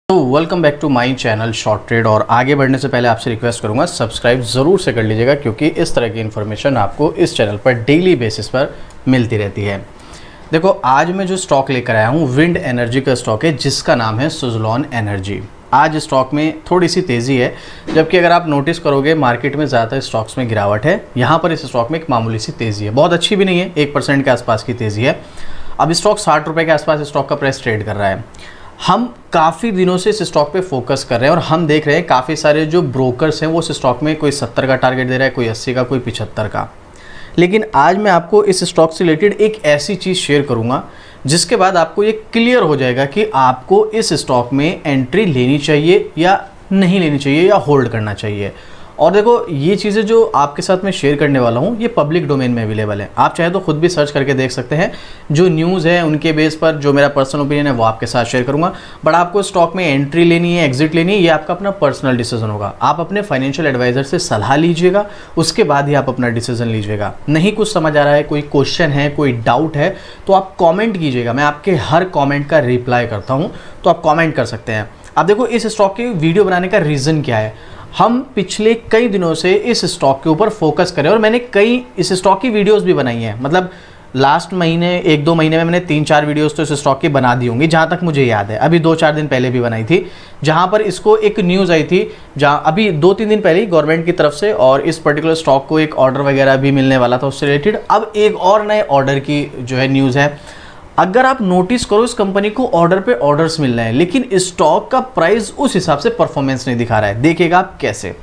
तो welcome back to my channel short trade. और आगे बढ़ने से पहले आपसे रिक्वेस्ट करूंगा सब्सक्राइब ज़रूर से कर लीजिएगा, क्योंकि इस तरह की इन्फॉर्मेशन आपको इस चैनल पर डेली बेसिस पर मिलती रहती है। देखो, आज मैं जो स्टॉक लेकर आया हूँ विंड एनर्जी का स्टॉक है, जिसका नाम है सुज़लोन एनर्जी। आज स्टॉक में थोड़ी सी तेज़ी है, जबकि अगर आप नोटिस करोगे मार्केट में ज़्यादातर स्टॉक्स में गिरावट है। यहाँ पर इस स्टॉक में एक मामूली सी तेज़ी है, बहुत अच्छी भी नहीं है, 1% के आसपास की तेज़ी है। अब स्टॉक 60 रुपये के आसपास स्टॉक का प्राइस ट्रेड कर रहा है। हम काफ़ी दिनों से इस स्टॉक पे फोकस कर रहे हैं और हम देख रहे हैं काफ़ी सारे जो ब्रोकर्स हैं वो इस स्टॉक में कोई 70 का टारगेट दे रहा है, कोई 80 का, कोई 75 का। लेकिन आज मैं आपको इस स्टॉक से रिलेटेड एक ऐसी चीज़ शेयर करूंगा जिसके बाद आपको ये क्लियर हो जाएगा कि आपको इस स्टॉक में एंट्री लेनी चाहिए या नहीं लेनी चाहिए या होल्ड करना चाहिए। और देखो, ये चीज़ें जो आपके साथ मैं शेयर करने वाला हूँ ये पब्लिक डोमेन में अवेलेबल है, आप चाहे तो खुद भी सर्च करके देख सकते हैं। जो न्यूज़ है उनके बेस पर जो मेरा पर्सनल ओपिनियन है वो आपके साथ शेयर करूँगा। बट आपको स्टॉक में एंट्री लेनी है, एग्जिट लेनी है, ये आपका अपना पर्सनल डिसीजन होगा। आप अपने फाइनेंशियल एडवाइजर से सलाह लीजिएगा, उसके बाद ही आप अपना डिसीजन लीजिएगा। नहीं कुछ समझ आ रहा है, कोई क्वेश्चन है, कोई डाउट है, तो आप कॉमेंट कीजिएगा, मैं आपके हर कॉमेंट का रिप्लाई करता हूँ, तो आप कॉमेंट कर सकते हैं। अब देखो, इस स्टॉक की वीडियो बनाने का रीज़न क्या है। हम पिछले कई दिनों से इस स्टॉक के ऊपर फोकस करें और मैंने कई इस स्टॉक की वीडियोस भी बनाई हैं। मतलब लास्ट महीने 1-2 महीने में मैंने 3-4 वीडियोस तो इस स्टॉक की बना दी होंगी, जहाँ तक मुझे याद है। अभी 2-4 दिन पहले भी बनाई थी, जहाँ पर इसको एक न्यूज़ आई थी, जहाँ अभी 2-3 दिन पहले ही गवर्नमेंट की तरफ से और इस पर्टिकुलर स्टॉक को एक ऑर्डर वगैरह भी मिलने वाला था उससे रिलेटेड। अब एक और नए ऑर्डर की जो है न्यूज़ है। अगर आप नोटिस करो, इस कंपनी को ऑर्डर पे ऑर्डर्स मिल रहे हैं, लेकिन स्टॉक का प्राइस उस हिसाब से परफॉर्मेंस नहीं दिखा रहा है। देखिएगा आप कैसे।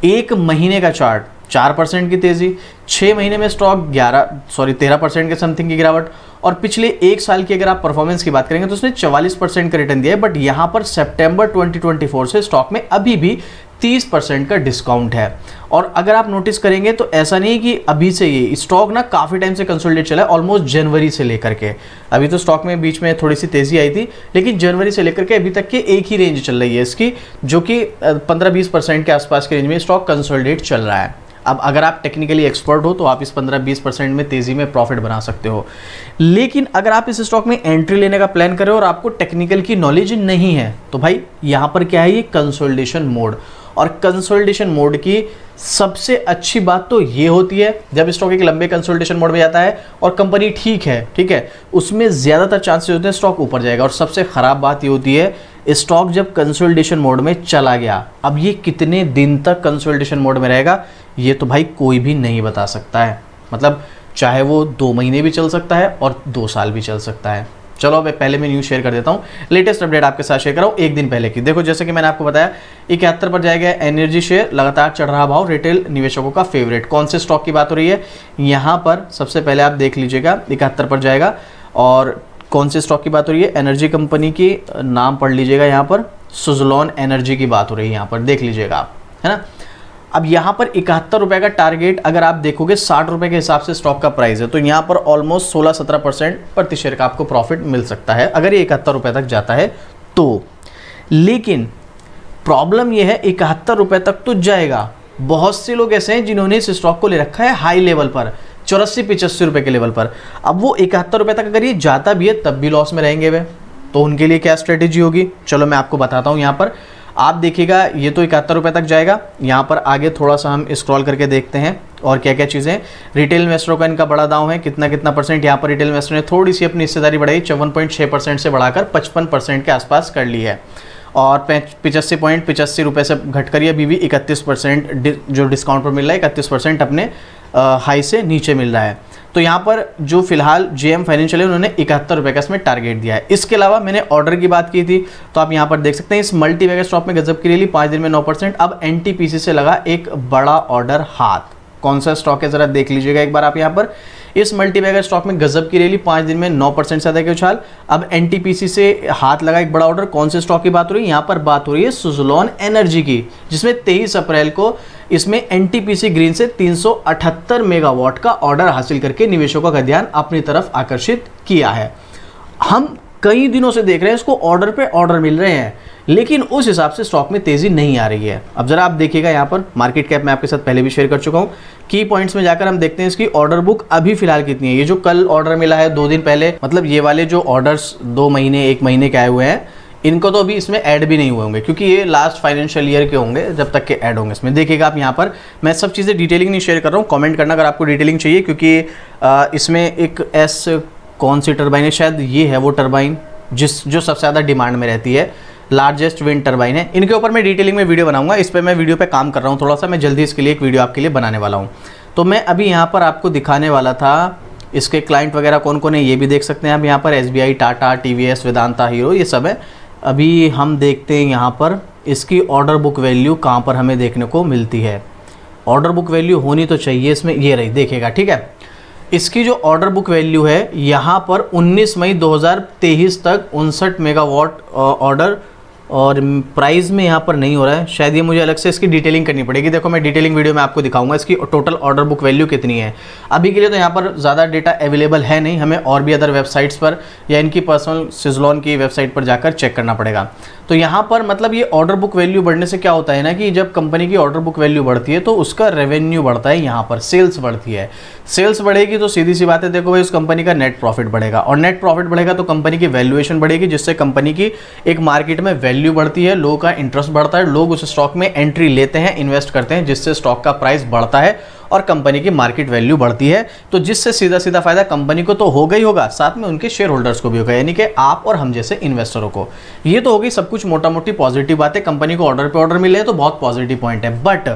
एक महीने का चार्ट 4% की तेज़ी, 6 महीने में स्टॉक 13% के समथिंग की गिरावट, और पिछले 1 साल की अगर आप परफॉर्मेंस की बात करेंगे तो उसने 44% का रिटर्न दिया है। बट यहाँ पर सितंबर 2024 से स्टॉक में अभी भी 30% का डिस्काउंट है। और अगर आप नोटिस करेंगे तो ऐसा नहीं कि अभी से ये स्टॉक ना काफ़ी टाइम से कंसोलिडेट चला है, ऑलमोस्ट जनवरी से लेकर के। अभी तो स्टॉक में बीच में थोड़ी सी तेज़ी आई थी, लेकिन जनवरी से लेकर के अभी तक के एक ही रेंज चल रही है इसकी, जो कि 15-20% के आसपास के रेंज में स्टॉक कंसोलिडेट चल रहा है। अब अगर आप टेक्निकली एक्सपर्ट हो तो आप इस 15-20% में तेज़ी में प्रॉफिट बना सकते हो। लेकिन अगर आप इस स्टॉक में एंट्री लेने का प्लान करें और आपको टेक्निकल की नॉलेज नहीं है, तो भाई यहाँ पर क्या है, ये कंसोलिडेशन मोड। और कंसोलिडेशन मोड की सबसे अच्छी बात तो ये होती है, जब स्टॉक एक लंबे कंसोलिडेशन मोड में जाता है और कंपनी ठीक है, उसमें ज़्यादातर चांसेस होते हैं स्टॉक ऊपर जाएगा। और सबसे ख़राब बात ये होती है, स्टॉक जब कंसोलिडेशन मोड में चला गया, अब ये कितने दिन तक कंसोलिडेशन मोड में रहेगा ये तो भाई कोई भी नहीं बता सकता है। मतलब चाहे वो 2 महीने भी चल सकता है और 2 साल भी चल सकता है। चलो अब पहले मैं न्यूज़ शेयर कर देता हूँ, लेटेस्ट अपडेट आपके साथ शेयर कर रहा हूँ 1 दिन पहले की। देखो, जैसे कि मैंने आपको बताया 71 पर जाएगा एनर्जी शेयर, लगातार चढ़ रहा भाव, रिटेल निवेशकों का फेवरेट। कौन से स्टॉक की बात हो रही है यहाँ पर, सबसे पहले आप देख लीजिएगा 71 पर जाएगा। और कौन से स्टॉक की बात हो रही है, एनर्जी कंपनी की नाम पढ़ लीजिएगा, यहाँ पर सुज़लोन एनर्जी की बात हो रही है, यहाँ पर देख लीजिएगा आप, है ना। अब यहाँ पर 71 रुपये का टारगेट अगर आप देखोगे 60 रुपये के हिसाब से स्टॉक का प्राइस है, तो यहाँ पर ऑलमोस्ट 16-17% प्रति शेयर का आपको प्रॉफिट मिल सकता है अगर ये 71 रुपये तक जाता है तो। लेकिन प्रॉब्लम ये है, 71 रुपये तक तो जाएगा। बहुत से लोग ऐसे हैं जिन्होंने इस स्टॉक को ले रखा है हाई लेवल पर, 84-85 रुपये के लेवल पर। अब वो 71 रुपये तक अगर ये जाता भी है तब भी लॉस में रहेंगे वे, तो उनके लिए क्या स्ट्रेटेजी होगी, चलो मैं आपको बताता हूँ। यहाँ पर आप देखिएगा, ये तो 71 रुपये तक जाएगा। यहाँ पर आगे थोड़ा सा हम स्क्रॉल करके देखते हैं और क्या क्या चीज़ें। रिटेल इन्वेस्टरों का इनका बड़ा दाव है, कितना परसेंट यहाँ पर रिटेल इन्वेस्टर ने थोड़ी सी अपनी हिस्सेदारी बढ़ाई, 54.6% से बढ़ाकर 55% के आसपास कर ली है। और 85.85 रुपये से घटकर ये अभी भी 31% जो डिस्काउंट पर मिल रहा है, 31% अपने हाई से नीचे मिल रहा है। तो यहाँ पर जो फिलहाल जेएम फाइनेंशियल है उन्होंने 71 रुपये का इसमें टारगेट दिया है। इसके अलावा मैंने ऑर्डर की बात की थी, तो आप यहाँ पर देख सकते हैं इस मल्टी बैगर स्टॉक में गजब की रैली, 5 दिन में 9%। अब एनटीपीसी से लगा एक बड़ा ऑर्डर हाथ। कौन सा स्टॉक है ज़रा देख लीजिएगा एक बार आप। यहाँ पर इस मल्टी बैगर स्टॉक में गजब की रैली, 5 दिन में 9% से ज़्यादा के उछाल। अब एनटीपीसी से हाथ लगा एक बड़ा ऑर्डर। कौन से स्टॉक की बात हो रही है, यहाँ पर बात हो रही है सुज़लोन एनर्जी की, जिसमें 23 अप्रैल को इसमें एनटीपीसी ग्रीन से 378 मेगावाट का ऑर्डर हासिल करके निवेशकों का ध्यान अपनी तरफ आकर्षित किया है। हम कई दिनों से देख रहे हैं इसको ऑर्डर पे ऑर्डर मिल रहे हैं, लेकिन उस हिसाब से स्टॉक में तेज़ी नहीं आ रही है। अब जरा आप देखिएगा, यहाँ पर मार्केट कैप मैं आपके साथ पहले भी शेयर कर चुका हूँ। की पॉइंट्स में जाकर हम देखते हैं इसकी ऑर्डर बुक अभी फिलहाल कितनी है। ये जो कल ऑर्डर मिला है 2 दिन पहले, मतलब ये वाले जो ऑर्डर्स 2 महीने 1 महीने के आए हुए हैं, इनको तो अभी इसमें ऐड भी नहीं हुए होंगे क्योंकि ये लास्ट फाइनेंशियल ईयर के होंगे जब तक के ऐड होंगे इसमें। देखिएगा आप यहाँ पर, मैं सब चीज़ें डिटेलिंग नहीं शेयर कर रहा हूँ, कमेंट करना अगर आपको डिटेलिंग चाहिए, क्योंकि इसमें एक एस कौन सी टरबाइन है, शायद ये है वो टरबाइन जो सबसे ज़्यादा डिमांड में रहती है, लार्जेस्ट विंड टरबाइन है। इनके ऊपर मैं डिटेलिंग में वीडियो बनाऊंगा, इस पर मैं वीडियो पे काम कर रहा हूँ थोड़ा सा, मैं जल्दी इसके लिए एक वीडियो आपके लिए बनाने वाला हूँ। तो मैं अभी यहाँ पर आपको दिखाने वाला था इसके क्लाइंट वगैरह कौन कौन है, ये भी देख सकते हैं आप यहाँ पर, SBI, Tata, TVS, Vedanta, hero, ये सब है। अभी हम देखते हैं यहाँ पर इसकी ऑर्डर बुक वैल्यू कहाँ पर हमें देखने को मिलती है। ऑर्डर बुक वैल्यू होनी तो चाहिए इसमें, ये रही, देखिएगा, ठीक है। इसकी जो ऑर्डर बुक वैल्यू है यहाँ पर 19 मई 2023 तक 59 मेगावाट ऑर्डर, और प्राइस में यहाँ पर नहीं हो रहा है, शायद ये मुझे अलग से इसकी डिटेलिंग करनी पड़ेगी। देखो मैं डिटेलिंग वीडियो में आपको दिखाऊंगा इसकी टोटल ऑर्डर बुक वैल्यू कितनी है। अभी के लिए तो यहाँ पर ज़्यादा डेटा अवेलेबल है नहीं, हमें और भी अदर वेबसाइट्स पर या इनकी पर्सनल सिजलॉन की वेबसाइट पर जाकर चेक करना पड़ेगा। तो यहाँ पर मतलब ये ऑर्डर बुक वैल्यू बढ़ने से क्या होता है ना कि जब कंपनी की ऑर्डर बुक वैल्यू बढ़ती है तो उसका रेवेन्यू बढ़ता है, यहाँ पर सेल्स बढ़ती है। सेल्स बढ़ेगी तो सीधी सी बात है, देखो भाई उस कंपनी का नेट प्रॉफिट बढ़ेगा, और नेट प्रॉफिट बढ़ेगा तो कंपनी की वैल्यूएशन बढ़ेगी, जिससे कंपनी की एक मार्केट में वैल्यू बढ़ती है, लोगों का इंटरेस्ट बढ़ता है, लोग उस स्टॉक में एंट्री लेते हैं, इन्वेस्ट करते हैं, जिससे स्टॉक का प्राइस बढ़ता है और कंपनी की मार्केट वैल्यू बढ़ती है। तो जिससे सीधा सीधा फायदा कंपनी को तो होगा ही होगा, साथ में उनके शेयर होल्डर्स को भी होगा, यानी कि आप और हम जैसे इन्वेस्टरों को। ये तो होगी सब कुछ मोटा मोटी पॉजिटिव बातें, कंपनी को ऑर्डर पे ऑर्डर मिले हैं तो बहुत पॉजिटिव पॉइंट है। बट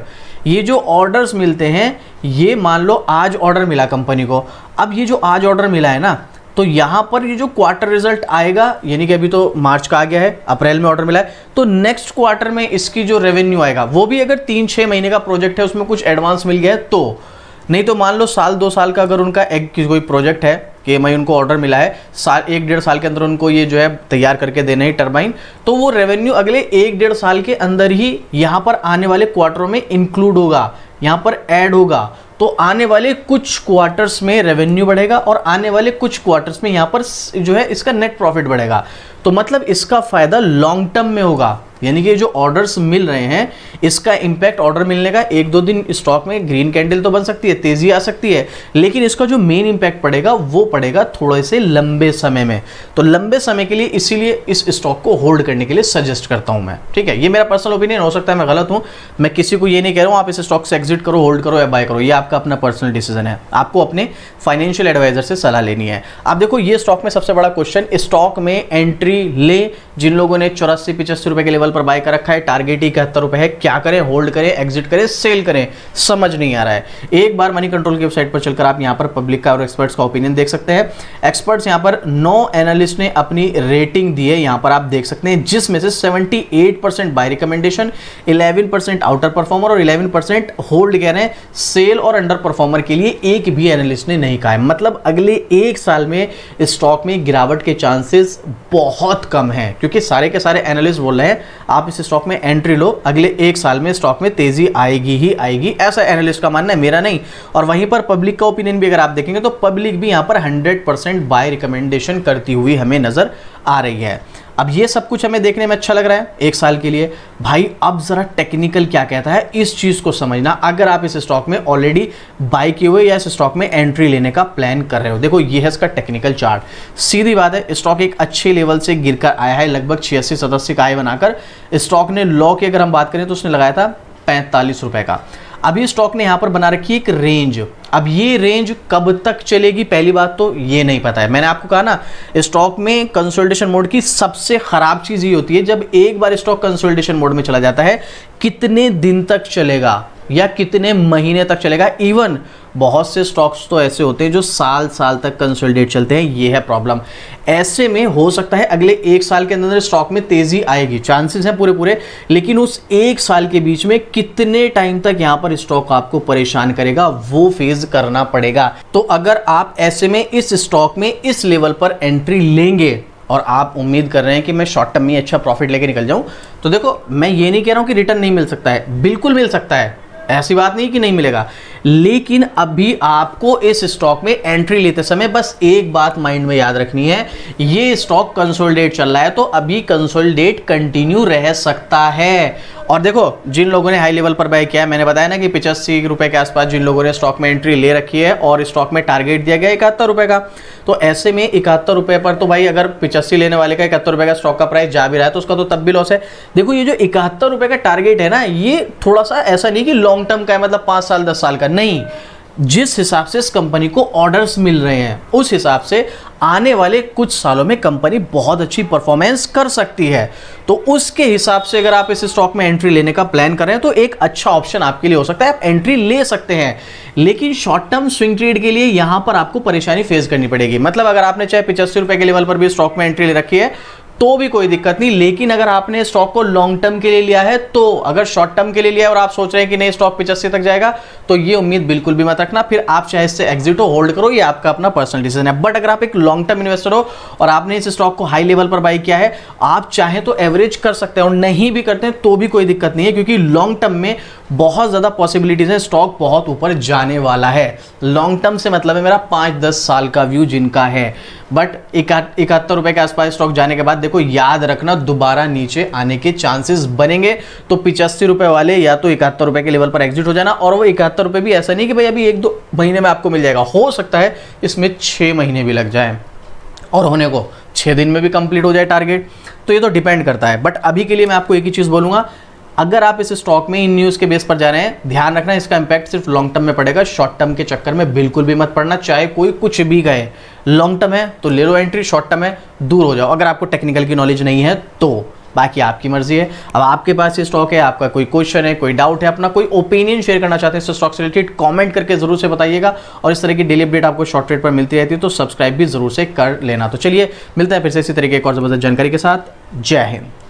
ये जो ऑर्डर्स मिलते हैं, ये मान लो आज ऑर्डर मिला कंपनी को, अब ये जो आज ऑर्डर मिला है ना, तो यहाँ पर ये जो क्वार्टर रिजल्ट आएगा, यानी कि अभी तो मार्च का आ गया है, अप्रैल में ऑर्डर मिला है, तो नेक्स्ट क्वार्टर में इसकी जो रेवेन्यू आएगा वो भी अगर 3-6 महीने का प्रोजेक्ट है, उसमें कुछ एडवांस मिल गया है तो, नहीं तो मान लो साल 2 साल का अगर उनका कोई प्रोजेक्ट है कि मैं उनको ऑर्डर मिला है, 1-1.5 साल के अंदर उनको ये जो है तैयार करके देना है टरबाइन, तो वो रेवेन्यू अगले 1-1.5 साल के अंदर ही यहाँ पर आने वाले क्वार्टरों में इंक्लूड होगा, यहाँ पर ऐड होगा। तो आने वाले कुछ क्वार्टर्स में रेवेन्यू बढ़ेगा और आने वाले कुछ क्वार्टर्स में यहाँ पर जो है इसका नेट प्रॉफिट बढ़ेगा। तो मतलब इसका फायदा लॉन्ग टर्म में होगा, यानी कि जो ऑर्डर्स मिल रहे हैं इसका इंपैक्ट, ऑर्डर मिलने का 1-2 दिन स्टॉक में ग्रीन कैंडल तो बन सकती है, तेजी आ सकती है, लेकिन इसका जो मेन इंपैक्ट पड़ेगा वो पड़ेगा थोड़े से लंबे समय में। तो लंबे समय के लिए इसीलिए इस स्टॉक को होल्ड करने के लिए सजेस्ट करता हूं मैं, ठीक है। ये मेरा पर्सनल ओपिनियन, हो सकता है मैं गलत हूं, मैं किसी को ये नहीं कह रहा हूं आप इस स्टॉक से एग्जिट करो, होल्ड करो या बाय करो, ये आपका अपना पर्सनल डिसीजन है, आपको अपने फाइनेंशियल एडवाइजर से सलाह लेनी है। आप देखो ये स्टॉक में सबसे बड़ा क्वेश्चन, स्टॉक में एंट्री ले, जिन लोगों ने 84-85 रुपए के लेवल पर बाय कर रखा है, टारगेट ही 71 रुपए है, क्या करें, होल्ड करें, एग्जिट करें, सेल करें, समझ नहीं आ रहा है। एक बार मनी कंट्रोल की वेबसाइट पर चलकर आप यहां पर पब्लिक का और एक्सपर्ट्स का ओपिनियन देख सकते हैं। एक्सपर्ट्स यहां पर 9 एनालिस्ट ने अपनी रेटिंग दी है, यहां पर आप देख सकते हैं, जिसमें से 78% बाय रिकमेंडेशन, 11% आउटर परफॉर्मर और 11% होल्ड कह रहे हैं। सेल और अंडर परफॉर्मर के लिए एक भी एनालिस्ट ने नहीं कहा है, मतलब अगले 1 साल में स्टॉक में गिरावट के चांसेस बहुत कम है, क्योंकि सारे के सारे एनालिस्ट बोल रहे हैं आप इस स्टॉक में एंट्री लो, अगले 1 साल में स्टॉक में तेजी आएगी ही आएगी, ऐसा एनालिस्ट का मानना है, मेरा नहीं। और वहीं पर पब्लिक का ओपिनियन भी अगर आप देखेंगे तो पब्लिक भी यहां पर 100% बाय रिकमेंडेशन करती हुई हमें नजर आ रही है। अब ये सब कुछ हमें देखने में अच्छा लग रहा है 1 साल के लिए, भाई अब जरा टेक्निकल क्या कहता है इस चीज को समझना, अगर आप इस स्टॉक में ऑलरेडी बाय किए हुए या इस स्टॉक में एंट्री लेने का प्लान कर रहे हो। देखो ये है इसका टेक्निकल चार्ट, सीधी बात है, स्टॉक एक अच्छे लेवल से गिरकर आया है, लगभग 86-87 का हाई बनाकर। स्टॉक ने लॉ की अगर हम बात करें तो उसने लगाया था 45 रुपए का। अभी स्टॉक ने यहां पर बना रखी है एक रेंज, अब ये रेंज कब तक चलेगी पहली बात तो ये नहीं पता है। मैंने आपको कहा ना स्टॉक में कंसोलिडेशन मोड की सबसे खराब चीज ये होती है, जब एक बार स्टॉक कंसोलिडेशन मोड में चला जाता है कितने दिन तक चलेगा या कितने महीने तक चलेगा। इवन बहुत से स्टॉक्स तो ऐसे होते हैं जो साल साल तक कंसोलिडेट चलते हैं, ये है प्रॉब्लम। ऐसे में हो सकता है अगले 1 साल के अंदर स्टॉक में तेजी आएगी, चांसेस हैं पूरे, लेकिन उस 1 साल के बीच में कितने टाइम तक यहां पर स्टॉक आपको परेशान करेगा वो फेज करना पड़ेगा। तो अगर आप ऐसे में इस स्टॉक में इस लेवल पर एंट्री लेंगे और आप उम्मीद कर रहे हैं कि मैं शॉर्ट टर्म में अच्छा प्रॉफिट लेके निकल जाऊं, तो देखो मैं ये नहीं कह रहा हूं कि रिटर्न नहीं मिल सकता है, बिल्कुल मिल सकता है, ऐसी बात नहीं कि नहीं मिलेगा, लेकिन अभी आपको इस स्टॉक में एंट्री लेते समय बस एक बात माइंड में याद रखनी है, ये स्टॉक कंसोलिडेट चल रहा है तो अभी कंसोलिडेट कंटिन्यू रह सकता है। और देखो जिन लोगों ने हाई लेवल पर बाय किया है, मैंने बताया ना कि 85 रुपए के आसपास जिन लोगों ने स्टॉक में एंट्री ले रखी है और स्टॉक में टारगेट दिया गया 71 रुपए का, तो ऐसे में 71 रुपए पर तो भाई अगर 85 लेने वाले का 71 रुपए का स्टॉक का प्राइस जा भी रहा है तो उसका तो तब भी लॉस है। देखो ये जो 71 रुपए का टारगेट है ना, ये थोड़ा सा ऐसा नहीं कि लॉन्ग टर्म का है, मतलब 5 साल 10 साल का नहीं, जिस हिसाब से इस कंपनी को ऑर्डर्स मिल रहे हैं उस हिसाब से आने वाले कुछ सालों में कंपनी बहुत अच्छी परफॉर्मेंस कर सकती है। तो उसके हिसाब से अगर आप इस स्टॉक में एंट्री लेने का प्लान करें तो एक अच्छा ऑप्शन आपके लिए हो सकता है, आप एंट्री ले सकते हैं। लेकिन शॉर्ट टर्म स्विंग ट्रेड के लिए यहां पर आपको परेशानी फेस करनी पड़ेगी। मतलब अगर आपने चाहे 85 रुपए के लेवल पर भी स्टॉक में एंट्री ले रखी है तो भी कोई दिक्कत नहीं, लेकिन अगर आपने स्टॉक को लॉन्ग टर्म के लिए लिया है, तो अगर शॉर्ट टर्म के लिए लिया है और आप सोच रहे हैं कि नहीं स्टॉक 85 तक जाएगा, तो ये उम्मीद बिल्कुल भी मत रखना। फिर आप चाहे इससे एग्जिट हो, होल्ड करो, ये आपका अपना पर्सनल डिसीजन है। बट अगर आप एक लॉन्ग टर्म इन्वेस्टर हो और आपने इस स्टॉक को हाई लेवल पर बाई किया है, आप चाहें तो एवरेज कर सकते हैं और नहीं भी करते हैं तो भी कोई दिक्कत नहीं है, क्योंकि लॉन्ग टर्म में बहुत ज्यादा पॉसिबिलिटीज है, स्टॉक बहुत ऊपर जाने वाला है। लॉन्ग टर्म से मतलब है मेरा 5-10 साल का व्यू जिनका है। बट 71 रुपए के आसपास स्टॉक जाने के बाद देखो याद रखना दोबारा नीचे आने के चांसेस बनेंगे, तो 85 रुपए वाले या तो 71 रुपए के लेवल पर एग्जिट हो जाना। और वो 71 रुपए भी ऐसा नहीं कि भाई अभी 1-2 महीने में आपको मिल जाएगा, हो सकता है इसमें 6 महीने भी लग जाए और होने को 6 दिन में भी कंप्लीट हो जाए टारगेट, तो ये तो डिपेंड करता है। बट अभी के लिए मैं आपको एक ही चीज बोलूंगा, अगर आप इस स्टॉक में इन न्यूज़ के बेस पर जा रहे हैं, ध्यान रखना इसका इंपैक्ट सिर्फ लॉन्ग टर्म में पड़ेगा, शॉर्ट टर्म के चक्कर में बिल्कुल भी मत पड़ना, चाहे कोई कुछ भी कहे। लॉन्ग टर्म है तो ले लो एंट्री, शॉर्ट टर्म है दूर हो जाओ अगर आपको टेक्निकल की नॉलेज नहीं है तो। बाकी आपकी मर्जी है। अब आपके पास ये स्टॉक है, आपका कोई क्वेश्चन है, कोई डाउट है, अपना कोई ओपिनियन शेयर करना चाहते हैं इस स्टॉक से रिलेटेड, कमेंट करके जरूर से बताइएगा। और इस तरह की डेली अपडेट आपको शॉर्ट ट्रेड पर मिलती रहती है तो सब्सक्राइब भी जरूर से कर लेना। तो चलिए मिलता है फिर से इसी तरीके एक और जबरदस्त जानकारी के साथ। जय हिंद।